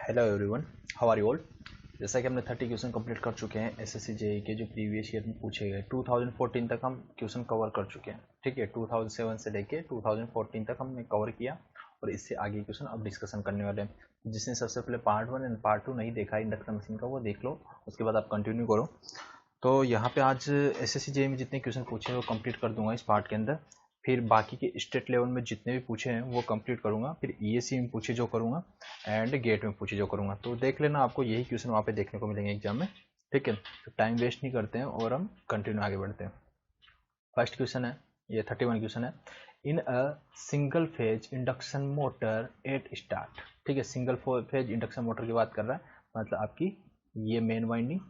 Hello everyone, how are you all. जैसा कि हमने 30 क्वेश्चन कंप्लीट कर चुके हैं एसएससी जेईई के जो प्रीवियस ईयर में पूछे गए 2014 तक हम क्वेश्चन कवर कर चुके हैं। ठीक है, 2007 से लेके 2014 तक हमने कवर किया और इससे आगे क्वेश्चन अब डिस्कशन करने वाले हैं। जिसने सबसे पहले पार्ट 1 एंड पार्ट 2 नहीं देखा इंडक्शन मशीन का वो देख लो, उसके बाद आप कंटिन्यू करो। तो यहाँ पे आज एसएससी जेईई में जितने क्वेश्चन पूछे हैं वो कंप्लीट कर दूंगा इस पार्ट के अंदर। फिर बाकी के स्टेट लेवल में जितने भी पूछे हैं वो कंप्लीट करूंगा, फिर ईएससी में पूछे जो करूंगा एंड गेट में पूछे जो करूंगा। तो देख लेना, आपको यही क्वेश्चन वहाँ पे देखने को मिलेंगे एग्जाम में। ठीक है, तो टाइम वेस्ट नहीं करते हैं और हम कंटिन्यू आगे बढ़ते हैं। फर्स्ट क्वेश्चन है, ये 31 क्वेश्चन है। In a single phase induction motor at start. ठीक है, सिंगल फेज इंडक्शन मोटर की बात कर रहा है, मतलब आपकी ये मेन वाइंडिंग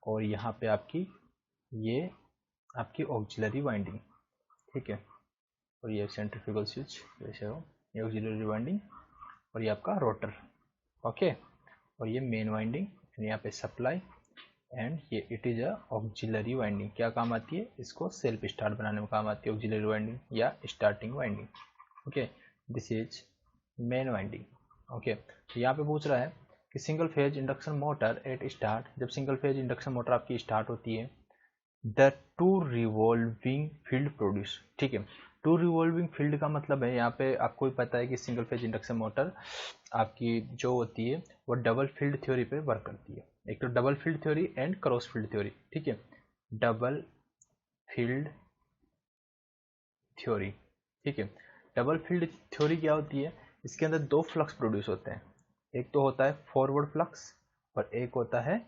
और यहाँ पे आपकी ये आपकी ऑक्सिलरी वाइंडिंग। ठीक है, और ये सेंट्रीफ्यूगल स्विच जैसे हो, ये ऑक्सिलरी वाइंडिंग और ये आपका रोटर। ओके, और ये मेन वाइंडिंग, यहाँ पे सप्लाई एंड ये it is a auxiliary winding. क्या काम आती है, इसको सेल्फ स्टार्ट बनाने में काम आती है ऑक्सिलरी वाइंडिंग या starting winding. Okay, this is main winding. Okay, तो यहाँ पे पूछ रहा है कि single phase induction motor at start, जब सिंगल फेज इंडक्शन मोटर आपकी स्टार्ट होती है, the two revolving field produce. ठीक है, टू रिवॉल्विंग फील्ड का मतलब है, यहाँ पे आपको भी पता है कि सिंगल फेज इंडक्शन मोटर आपकी जो होती है वो डबल फील्ड थ्योरी पे वर्क करती है। एक तो double field theory and cross field theory. ठीक है, डबल फील्ड थ्योरी। ठीक है, डबल फील्ड थ्योरी क्या होती है, इसके अंदर दो फ्लक्स प्रोड्यूस होते हैं। एक तो होता है फॉरवर्ड फ्लक्स और एक होता है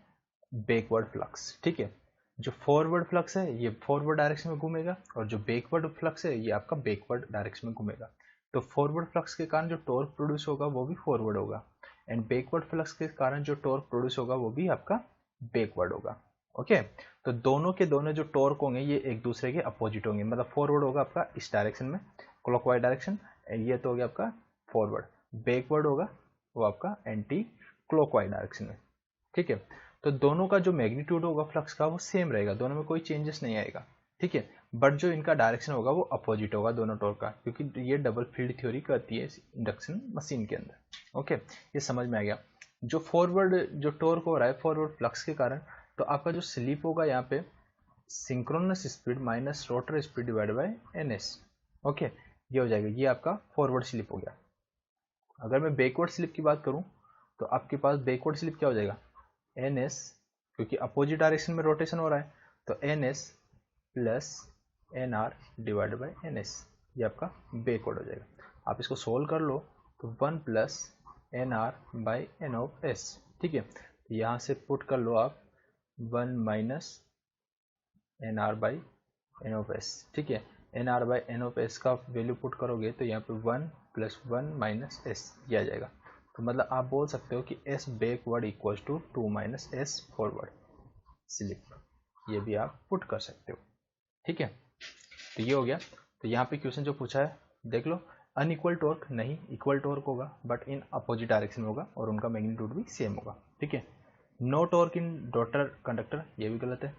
बैकवर्ड फ्लक्स। ठीक है, जो फॉरवर्ड फ्लक्स है ये फॉरवर्ड डायरेक्शन में घूमेगा और जो बैकवर्ड फ्लक्स है ये आपका बैकवर्ड डायरेक्शन में घूमेगा। तो फॉरवर्ड फ्लक्स के कारण जो टॉर्क प्रोड्यूस होगा वो भी फॉरवर्ड होगा एंड बैकवर्ड फ्लक्स के कारण जो टॉर्क प्रोड्यूस होगा वो भी आपका बैकवर्ड होगा। ओके, तो दोनों के दोनों जो टॉर्क होंगे ये एक दूसरे के अपोजिट होंगे, मतलब फॉरवर्ड होगा आपका इस डायरेक्शन में क्लॉकवाइज डायरेक्शन, ये तो हो गया आपका फॉरवर्ड। बैकवर्ड होगा वो आपका एंटी क्लॉकवाइज डायरेक्शन में। ठीक है, तो दोनों का जो मैग्नीट्यूड होगा फ्लक्स का वो सेम रहेगा, दोनों में कोई चेंजेस नहीं आएगा। ठीक है, बट जो इनका डायरेक्शन होगा वो अपोजिट होगा दोनों टॉर्क का, क्योंकि ये डबल फील्ड थ्योरी करती है इंडक्शन मशीन के अंदर। ओके, ये समझ में आ गया। जो फॉरवर्ड जो टॉर्क हो रहा है फॉरवर्ड फ्लक्स के कारण, तो आपका जो स्लिप होगा यहाँ पे synchronous speed minus rotor speed divide by NS. Okay, ये हो जाएगा, ये आपका फॉरवर्ड स्लिप हो गया। अगर मैं बैकवर्ड स्लिप की बात करूं तो आपके पास बैकवर्ड स्लिप क्या हो जाएगा, एन एस, क्योंकि अपोजिट डायरेक्शन में रोटेशन हो रहा है, तो N S plus N R divide by N S, ये आपका बैकवर्ड हो जाएगा। आप इसको सोल्व कर लो तो 1 plus N R by N of S. ठीक है, तो यहाँ से पुट कर लो आप 1 minus N R by N of S. ठीक है, N R by N of S का वैल्यू पुट करोगे तो यहाँ पे 1 प्लस 1 माइनस एस ये आ जाएगा। तो मतलब आप बोल सकते हो कि S backward equal to 2 minus S forward slip, ये भी आप पुट कर सकते हो। ठीक है, तो ये हो गया। तो यहाँ पे क्वेश्चन जो पूछा है देख लो, अनइक्वल टॉर्क नहीं, इक्वल टॉर्क होगा बट इन अपोजिट डायरेक्शन में होगा और उनका मैग्नीट्यूड भी सेम होगा। ठीक है, no torque in rotor conductor, ये भी गलत है।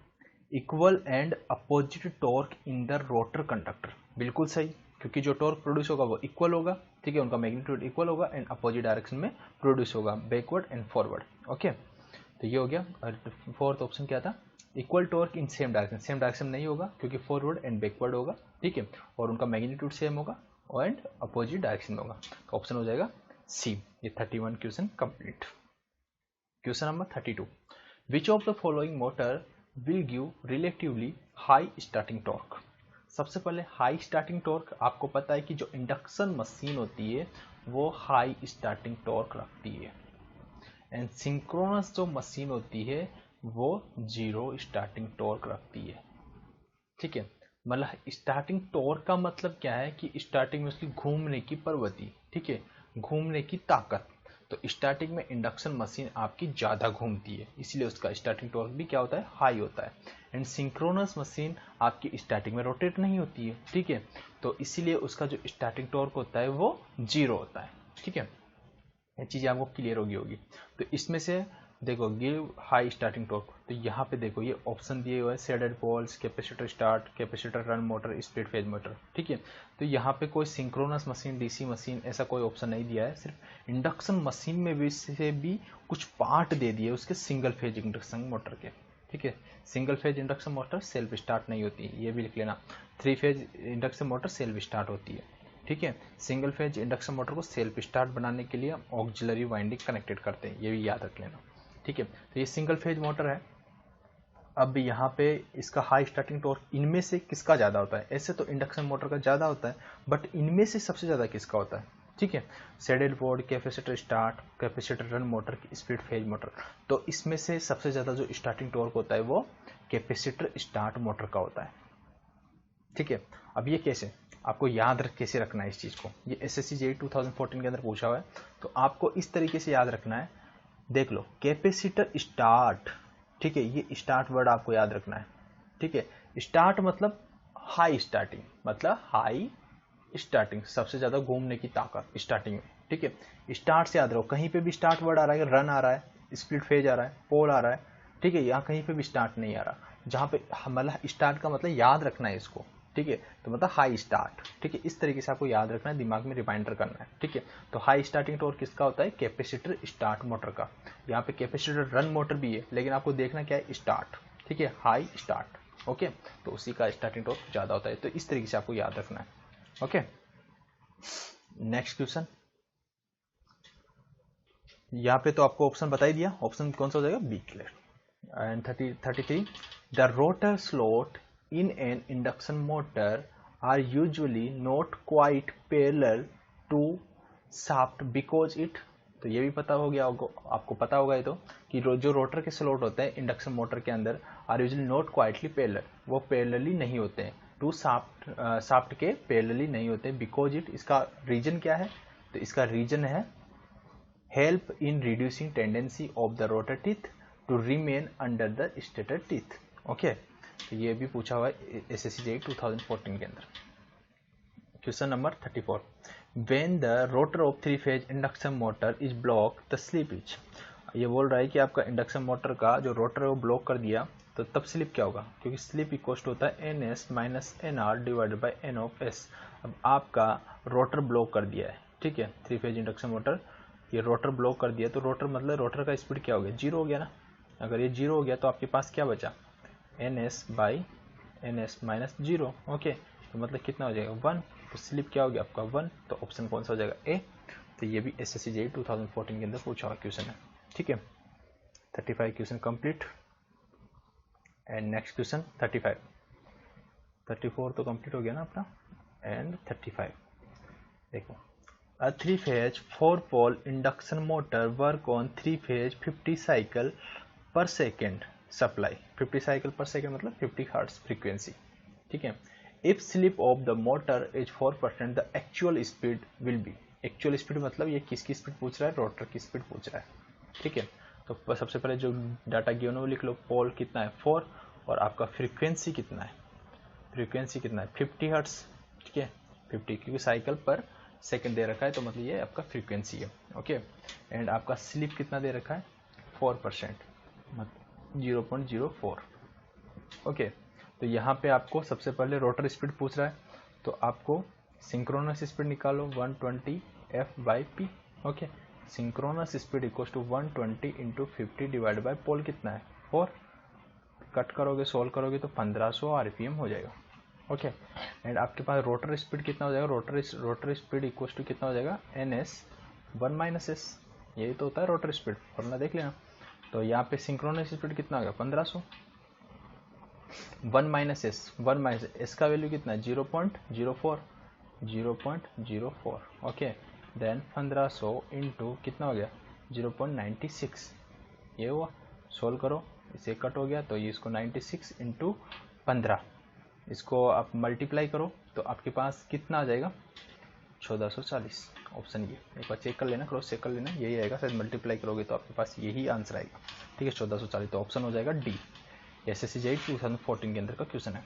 Equal and opposite torque in the rotor conductor, बिल्कुल सही, क्योंकि जो टॉर्क प्रोड्यूस होगा वो इक्वल होगा। ठीक है, उनका मैग्नीट्यूड इक्वल होगा एंड अपोजिट डायरेक्शन में प्रोड्यूस होगा, बैकवर्ड एंड फॉरवर्ड। ओके, तो ये हो गया। और फोर्थ ऑप्शन क्या था, equal torque in same direction, same direction नहीं होगा क्योंकि फॉरवर्ड एंड बैकवर्ड होगा। ठीक है, और उनका मैग्नीट्यूड सेम होगा एंड अपोजिट डायरेक्शन में होगा, तो ऑप्शन हो जाएगा सी। ये 31 question complete. Question number 32, which of the following motor will give relatively high starting torque. सबसे पहले हाई स्टार्टिंग टॉर्क, आपको पता है कि जो इंडक्शन मशीन होती है वो हाई स्टार्टिंग टॉर्क रखती है एंड सिंक्रोनस जो मशीन होती है वो जीरो स्टार्टिंग टॉर्क रखती है। ठीक है, मतलब स्टार्टिंग टॉर्क का मतलब क्या है कि स्टार्टिंग में उसकी घूमने की प्रवृत्ति, ठीक है, घूमने की ताकत। तो स्टार्टिंग में इंडक्शन मशीन आपकी ज़्यादा घूमती है, इसलिए उसका स्टार्टिंग टॉर्क भी क्या होता है, हाई होता है। एंड सिंक्रोनस मशीन आपकी स्टार्टिंग में रोटेट नहीं होती है। ठीक है, तो इसीलिए उसका जो स्टार्टिंग टॉर्क होता है वो जीरो होता है। ठीक है, ये चीज़ें आपको क्लियर होगी। तो इसमें से देखो गिव हाई स्टार्टिंग टॉर्क, तो यहाँ पे देखो ये ऑप्शन दिए हुए हैं shaded poles, capacitor start, capacitor run motor, split phase motor, ठीक है। तो यहाँ पे कोई सिंक्रोनस मशीन, डीसी मशीन ऐसा कोई ऑप्शन नहीं दिया है, सिर्फ इंडक्शन मशीन में भी से भी कुछ पार्ट दे दिए उसके सिंगल फेज इंडक्शन मोटर के, ठीक है। Single phase induction motor self start नहीं होती, ये भी लिख लेना। 3 phase induction motor self start होती है, ठीक है। सिंगल फेज इंडक्शन मोटर को सेल्फ स्टार्ट बनाने के लिए हम ऑक्सिलरी वाइंडिंग कनेक्टेड करते हैं, ये भी याद रख लेना, ठीक है। तो ये सिंगल फेज मोटर है। अब यहाँ पे इसका हाई स्टार्टिंग टॉर्क इनमें से किसका ज़्यादा होता है? ऐसे तो इंडक्शन मोटर का ज़्यादा होता है, बट इनमें से सबसे ज़्यादा किसका होता है, ठीक है। Shaded board, capacitor start, capacitor run motor, split phase motor, तो इसमें से सबसे ज़्यादा जो स्टार्टिंग टॉर्क होता है वो कैपेसिटर स्टार्ट मोटर का होता है, ठीक है। अब ये कैसे आपको याद कैसे रखना है इस चीज़ को, ये SSC JEE 2014 के अंदर पूछा हुआ है, तो आपको इस तरीके से याद रखना है। देख लो कैपेसिटर स्टार्ट, ठीक है, ये स्टार्ट वर्ड आपको याद रखना है, ठीक है। स्टार्ट मतलब हाई स्टार्टिंग, मतलब हाई स्टार्टिंग, सबसे ज्यादा घूमने की ताकत स्टार्टिंग में, ठीक है। स्टार्ट से याद रखो, कहीं पे भी स्टार्ट वर्ड आ रहा है, रन आ रहा है, स्प्लिट फेज आ रहा है, पोल आ रहा है, ठीक है, यहाँ कहीं पे भी स्टार्ट नहीं आ रहा, जहाँ पे मतलब स्टार्ट का मतलब याद रखना है इसको, ठीक है। तो मतलब हाई स्टार्ट, ठीक है, इस तरीके से आपको याद रखना है, दिमाग में रिमाइंडर करना है, ठीक है। तो हाई स्टार्टिंग टॉर्क किसका होता है? कैपेसिटर स्टार्ट मोटर का। यहाँ पे कैपेसिटर रन मोटर भी है, लेकिन आपको देखना क्या है, स्टार्ट, ठीक है, हाई स्टार्ट, ओके। तो उसी का स्टार्टिंग टॉर्क ज्यादा होता है, तो इस तरीके से आपको याद रखना है, ओके। नेक्स्ट क्वेश्चन, यहाँ पे तो आपको ऑप्शन बता ही दिया, ऑप्शन कौन सा हो जाएगा? B, clear. And 33, the rotor slot in an induction motor are usually not quite parallel to shaft because it, तो ये भी पता हो गया आपको पता होगा ये तो, कि जो रोटर के स्लॉट होते हैं इंडक्शन मोटर के अंदर are usually not quitely parallel, वो पैरेलली नहीं होते हैं टू शाफ्ट के पैरेलली नहीं होते, बिकॉज इट, इसका रीजन क्या है? तो इसका रीजन है help in reducing tendency of the rotor teeth to remain under the stator teeth, okay. तो ये भी पूछा हुआ है SSC JEE 2014 के अंदर। Question number 34, when the rotor of 3 phase induction motor is block the slip is, ये बोल रहा है कि आपका इंडक्शन मोटर का जो रोटर है वो ब्लॉक कर दिया, तो तब स्लिप क्या होगा? क्योंकि स्लिप इक्वल होता है NS minus NR divided by N of S। अब आपका रोटर ब्लॉक कर दिया है, ठीक है, 3 फेज इंडक्शन मोटर, ये रोटर ब्लॉक कर दिया, तो रोटर मतलब रोटर का स्पीड क्या हो गया? 0 हो गया ना। अगर ये 0 हो गया तो आपके पास क्या बचा? NS by NS minus 0, okay. तो मतलब कितना हो जाएगा? 1। तो स्लिप क्या हो गया आपका? 1। तो ऑप्शन कौन सा हो जाएगा? ए। तो ये भी SSC JEE 2014 के अंदर पूछा हुआ क्वेश्चन है, ठीक है। 35 question complete. And next question 35, 34 तो कंप्लीट हो गया ना अपना। एंड 35 देखो, a 3 phase 4 pole induction motor work on 3 phase 50 cycle per second supply, 50 cycle पर सेकेंड मतलब 50 हर्ट्ज फ्रीक्वेंसी, ठीक है। If slip of the motor is 4%, the actual speed will be, actual speed मतलब ये किसकी स्पीड पूछ रहा है? रोटर की स्पीड पूछ रहा है, ठीक है। तो सबसे पहले जो डाटा गिवन है वो लिख लो, पोल कितना है? 4, और आपका फ्रीक्वेंसी कितना है? फ्रीक्वेंसी कितना है? 50 हर्ट्ज, ठीक है, 50, क्योंकि साइकिल पर सेकेंड दे रखा है, तो मतलब ये आपका फ्रीक्वेंसी है, ओके। एंड आपका स्लिप कितना दे रखा है? 4%, मतलब 0.04, ओके। तो यहाँ पे आपको सबसे पहले रोटर स्पीड पूछ रहा है, तो आपको सिंक्रोनस स्पीड निकालो 120 F/P, okay. Synchronous speed equal to 120 into 50 divide by pole कितना है? 4। कट करोगे, सोल्व करोगे तो 1500 RPM हो जाएगा, ओके। एंड आपके पास रोटर स्पीड कितना हो जाएगा? रोटर स्पीड इक्वल टू कितना हो जाएगा? NS 1 माइनस S, यही तो होता है रोटर स्पीड, फॉर्मूला देख लेना। तो यहाँ पे सिंक्रोनस स्पीड कितना होगा? 1500, 1 माइनस एस, 1 माइनस एस का वैल्यू कितना है? 0.04, 0.04, ओके। देन 1500 इंटू कितना हो गया? 0.96, ये हुआ। सोल्व करो, इसे कट हो गया, तो ये इसको 96 इंटू 15, इसको आप मल्टीप्लाई करो, तो आपके पास कितना आ जाएगा? 1440, ऑप्शन ये, एक बार चेक कर लेना, क्रॉस चेक कर लेना, यही रहेगा, शायद मल्टीप्लाई करोगे तो आपके पास यही आंसर आएगा, ठीक है, 1440। तो ऑप्शन हो जाएगा डी, SSC JEE 2014 के अंदर का क्वेश्चन है।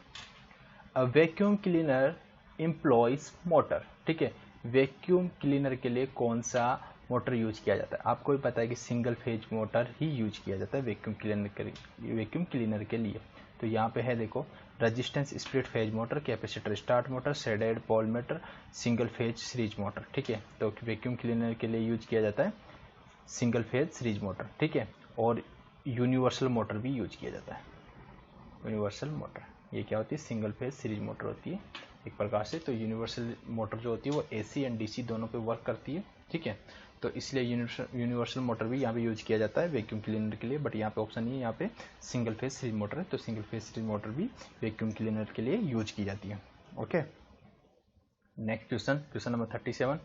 A vacuum cleaner employees motor, ठीक है, वैक्यूम क्लीनर के लिए कौन सा मोटर यूज किया जाता है। आपको भी पता है कि सिंगल फेज मोटर ही यूज किया जाता है वैक्यूम क्लीनर के लिए। तो यहाँ पे है देखो, resistance split phase motor, capacitor start motor, shaded pole motor, single phase series motor. ठीक है, तो वैक्यूम क्लीनर के लिए यूज किया जाता है सिंगल फेज सीरीज मोटर। ठीक है, और यूनिवर्सल मोटर भी यूज किया जाता है। यूनिवर्सल मोटर ये क्या होती है, सिंगल फेज सीरीज मोटर होती है एक प्रकार से। तो यूनिवर्सल मोटर जो होती है वो AC एंड DC दोनों पे वर्क करती है। ठीक है, तो इसलिए यूनिवर्सल मोटर भी यहाँ पे यूज किया जाता है वैक्यूम क्लीनर के लिए, बट यहाँ पे ऑप्शन नहीं है, यहाँ पे सिंगल फेज सीरीज मोटर है, तो सिंगल फेज सीरीज मोटर भी वैक्यूम क्लीनर के लिए यूज की जाती है। Okay, next question number 37।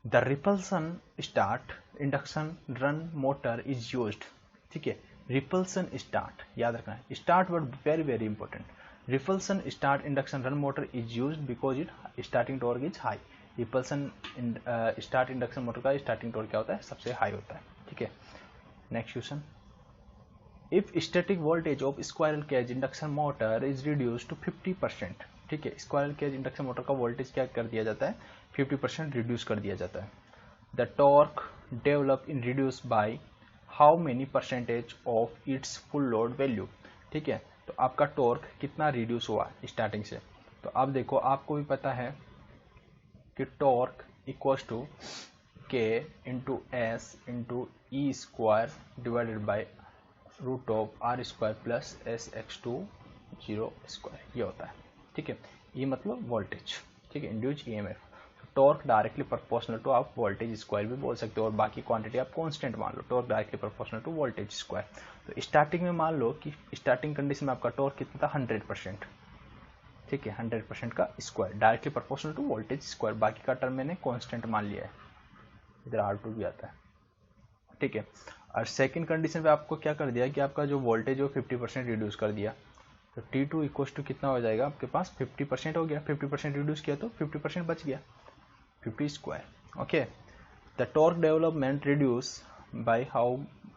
The repulsion start induction run motor is used. ठीक है, रिपल्सन स्टार्ट याद रखना है, start word very very important. Repulsion start induction run motor is used because it starting torque is high. Repulsion start induction motor का starting torque क्या होता है, सबसे हाई होता है। ठीक है, next question. If static voltage of squirrel cage induction motor is reduce to 50%। ठीक है, स्क्वायरल केज इंडक्शन मोटर का वोल्टेज क्या कर दिया जाता है, 50% रिड्यूस कर दिया जाता है। The torque develop in reduce by how many percentage of it's full load value. ठीक है, तो आपका टॉर्क कितना रिड्यूस हुआ स्टार्टिंग से। तो अब देखो, आपको भी पता है कि torque equals to K into S into E square divided by root of R square plus SX2 zero square, ये होता है। ठीक है, ये मतलब वोल्टेज। ठीक है, induced EMF। Torque directly proportional to आप वोल्टेज स्क्वायर भी बोल सकते हो, और बाकी क्वांटिटी आप कांस्टेंट मान लो। Torque directly proportional to voltage square. तो स्टार्टिंग में मान लो कि स्टार्टिंग कंडीशन में आपका टॉर्क कितना था, 100%। ठीक है, 100% का square directly proportional to voltage square, बाकी का टर्म मैंने कांस्टेंट मान लिया है, इधर R2 भी आता है। ठीक है, और सेकंड कंडीशन पे आपको क्या कर दिया कि आपका जो वोल्टेज है वो 50% रिड्यूस कर दिया। तो T2 इक्वल टू कितना हो जाएगा आपके पास, 50% हो गया। 50% रिड्यूस किया तो 50% बच गया, 50 square. Okay, the torque development reduce by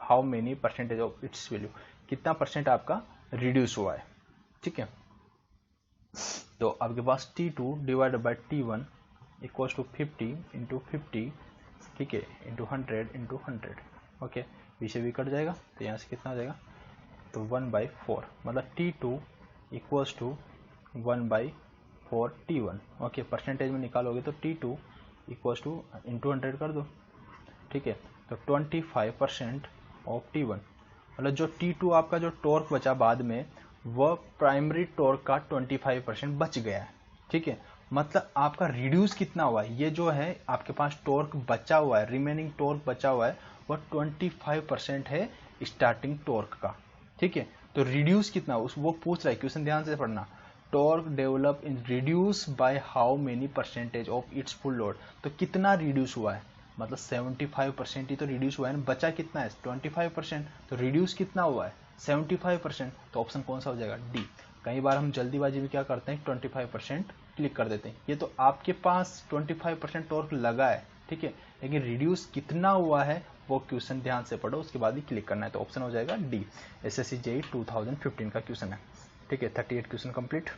how many percentage of its value, कितना परसेंट आपका रिड्यूस हुआ है। ठीक है, तो आपके पास T2 divided by T1 equal to 50 into 50, ठीक है, इंटू 100 इंटू 100। ओके, पीछे भी कट जाएगा, तो यहाँ से कितना हो जाएगा, तो 1/4, मतलब T2 equals to 1/4 T1। Okay, percentage में निकालोगे तो T2 इक्वल्स टू इंटू 100 कर दो। ठीक है, तो 25% ऑफ T1, मतलब जो T2 आपका जो टॉर्क बचा बाद में, वह प्राइमरी टॉर्क का 25% बच गया है। ठीक है, मतलब आपका रिड्यूस कितना हुआ है, ये जो है आपके पास टॉर्क बचा हुआ है, रिमेनिंग टॉर्क बचा हुआ है वह 25% है स्टार्टिंग टॉर्क का। ठीक है, तो रिड्यूस कितना उस वो पूछ रहा है, क्वेश्चन ध्यान से पढ़ना। Torque develop in reduce by how many percentage of it's full load, तो कितना रिड्यूस हुआ है, मतलब 75% ही तो रिड्यूस हुआ है ना, बचा कितना है 25%, तो रिड्यूस कितना हुआ है 75%, तो ऑप्शन कौन सा हो जाएगा, डी। कई बार हम जल्दीबाजी में क्या करते हैं 25% क्लिक कर देते हैं, ये तो आपके पास 25% टॉर्क लगा है। ठीक है, लेकिन रिड्यूस कितना हुआ है वो क्वेश्चन ध्यान से पढ़ो, उसके बाद ही क्लिक करना है, तो ऑप्शन हो जाएगा डी। SSC JEE 2015 का क्वेश्चन है। ठीक है, 38 question complete.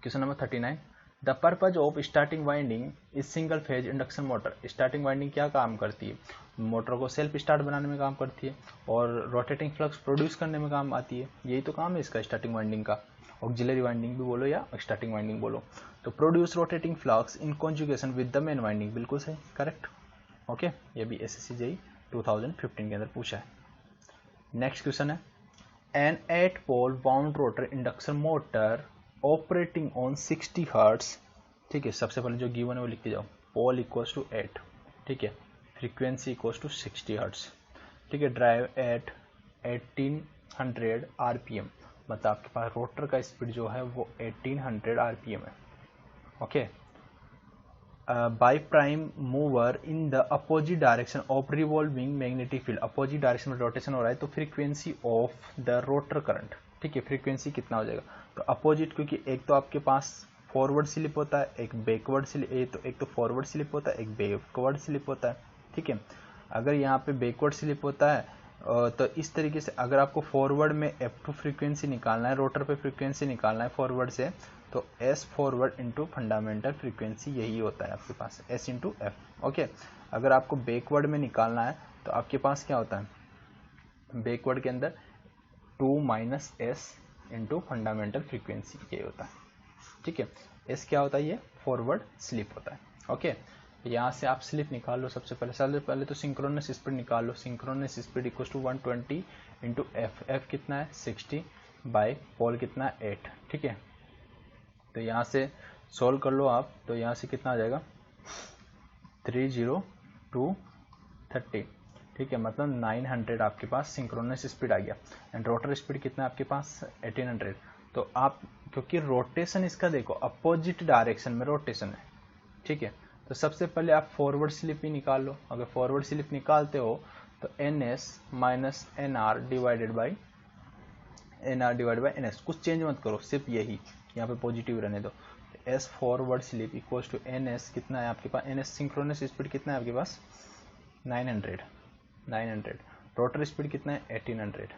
Question number 39। The purpose of starting winding is single phase induction motor. Starting winding क्या काम करती है, मोटर को सेल्फ स्टार्ट बनाने में काम करती है, और रोटेटिंग फ्लक्स प्रोड्यूस करने में काम आती है, यही तो काम है इसका स्टार्टिंग वाइंडिंग का। ऑक्सिलरी वाइंडिंग भी बोलो या स्टार्टिंग वाइंडिंग बोलो। तो produce rotating flux in conjugation with the main winding, बिल्कुल सही, करेक्ट। ओके, ये भी SSC JEE 2015 के अंदर पूछा है। नेक्स्ट क्वेश्चन है, an 8 pole bound rotor induction motor operating on 60 hertz. ठीक है, सबसे पहले जो गिवन है वो लिख के जाओ, पोल इक्वल्स टू 8, ठीक है, फ्रीक्वेंसी इक्वल्स टू 60 हर्ट्ज। ठीक है, ड्राइव एट 1800 RPM, मतलब आपके पास रोटर का स्पीड जो है वो 1800 RPM है। Okay, by prime mover in the opposite direction of revolving magnetic field, opposite direction में रोटेशन हो रहा है, तो frequency of the rotor current, ठीक है, फ्रीक्वेंसी कितना हो जाएगा, तो अपोजिट, क्योंकि एक तो आपके पास फॉरवर्ड स्लिप होता है, एक बैकवर्ड स्लिप, एक तो फॉरवर्ड स्लिप होता है, एक बैकवर्ड स्लिप होता है। ठीक है, अगर यहाँ पे बैकवर्ड स्लिप होता है तो इस तरीके से अगर आपको फॉरवर्ड में F2 फ्रीक्वेंसी निकालना है, रोटर पे फ्रीक्वेंसी निकालना है फॉरवर्ड से, तो S forward into fundamental frequency यही होता है आपके पास, S इंटू एफ। ओके, अगर आपको बैकवर्ड में निकालना है तो आपके पास क्या होता है, बैकवर्ड के अंदर 2 minus S into fundamental frequency ये होता है। ठीक है, एस क्या होता है, ये फॉरवर्ड स्लिप होता है। ओके, यहाँ से आप स्लिप निकाल लो। सबसे पहले तो सिंक्रोनस स्पीड निकाल लो। Synchronous speed equal to 120 into F. F कितना है 60 बाय पोल कितना है 8। ठीक है, तो यहाँ से सोल्व कर लो आप, तो यहाँ से कितना आ जाएगा 30230। ठीक है, मतलब 900 आपके पास सिंक्रोनस स्पीड आ गया। एंड रोटर स्पीड कितना है आपके पास 1800। तो आप क्योंकि रोटेशन इसका देखो अपोजिट डायरेक्शन में रोटेशन है। ठीक है, तो सबसे पहले आप फॉरवर्ड स्लिप ही निकाल लो। अगर फॉरवर्ड स्लिप निकालते हो तो NS minus NR divided by NS, कुछ चेंज मत करो, सिर्फ यही यहाँ पे पॉजिटिव रहने दो। S forward slip equals to NS कितना है आपके पास, NS सिंक्रोनस स्पीड कितना है आपके पास 900। रोटर स्पीड कितना है 1800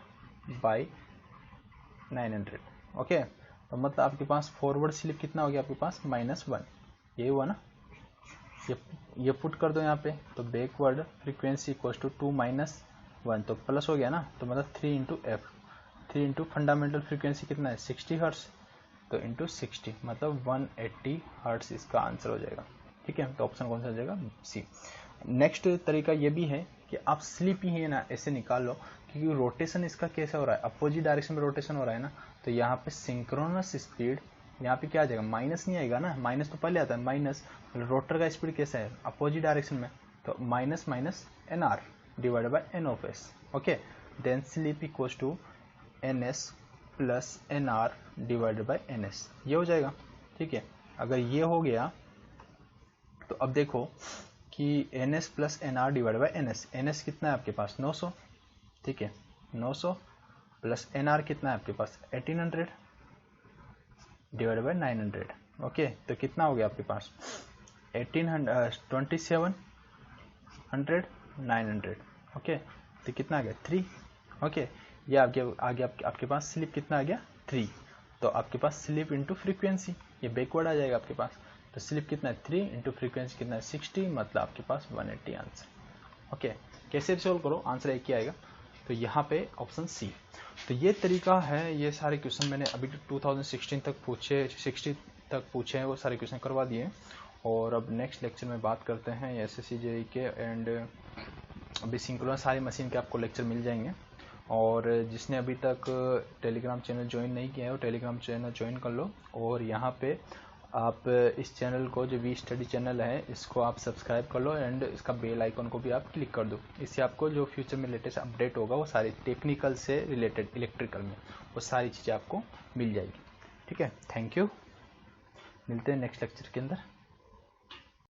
बाई 900। ओके, तो मतलब आपके पास फॉरवर्ड स्लिप कितना हो गया आपके पास -1, यही हुआ ना। ये पुट कर दो यहाँ पे, तो backward frequency equals to 2 minus 1, तो प्लस हो गया ना, तो मतलब 3 into F. 3 into fundamental frequency कितना है 60 हर्ट्स, तो इंटू 60 मतलब 180 हर्ट्स इसका आंसर हो जाएगा। ठीक है, तो ऑप्शन कौन सा हो जाएगा, सी। नेक्स्ट तरीका ये भी है कि आप स्लिप ही है ना ऐसे निकाल लो, क्योंकि रोटेशन इसका कैसा हो रहा है, अपोजिट डायरेक्शन में रोटेशन हो रहा है ना, तो यहाँ पे सिंक्रोनस स्पीड यहाँ पे क्या आ जाएगा, माइनस नहीं आएगा ना, माइनस तो पहले आता है माइनस। रोटर का स्पीड कैसा है अपोजिट डायरेक्शन में, तो minus minus NR divided by N of S। Okay, then slip equals to NS plus NR divided by NS, ये हो जाएगा। ठीक है, अगर ये हो गया तो अब देखो कि NS plus NR divided by NS। NS कितना है आपके पास 900। ठीक है, 900 प्लस NR कितना है आपके पास 1800 डिवाइडेड बाय 900। ओके, तो कितना हो गया आपके पास 2700 900। ओके, तो कितना आ गया 3। ओके, ये आपके पास स्लिप कितना आ गया 3। तो आपके पास स्लिप इंटू फ्रीक्वेंसी, ये बैकवर्ड आ जाएगा आपके पास। तो स्लिप कितना है 3 इंटू फ्रीक्वेंसी कितना है 60, मतलब आपके पास 180 आंसर। ओके, कैसे सोल्व करो, आंसर एक ही आएगा। तो यहाँ पे ऑप्शन सी। तो ये तरीका है, ये सारे क्वेश्चन मैंने अभी 2016 तक पूछे, 60 तक पूछे हैं, वो सारे क्वेश्चन करवा दिए। और अब नेक्स्ट लेक्चर में बात करते हैं SSC JEE के, एंड अभी सिंक्रोनस सारी मशीन के आपको लेक्चर मिल जाएंगे। और जिसने अभी तक टेलीग्राम चैनल ज्वाइन नहीं किया है वो टेलीग्राम चैनल ज्वाइन कर लो। और यहाँ पे आप इस चैनल को, जो वी स्टडी चैनल है, इसको आप सब्सक्राइब कर लो एंड इसका बेल आइकन को भी आप क्लिक कर दो। इससे आपको जो फ्यूचर में लेटेस्ट अपडेट होगा वो सारी टेक्निकल से रिलेटेड, इलेक्ट्रिकल में, वो सारी चीज़ें आपको मिल जाएगी। ठीक है, थैंक यू, मिलते हैं नेक्स्ट लेक्चर के अंदर।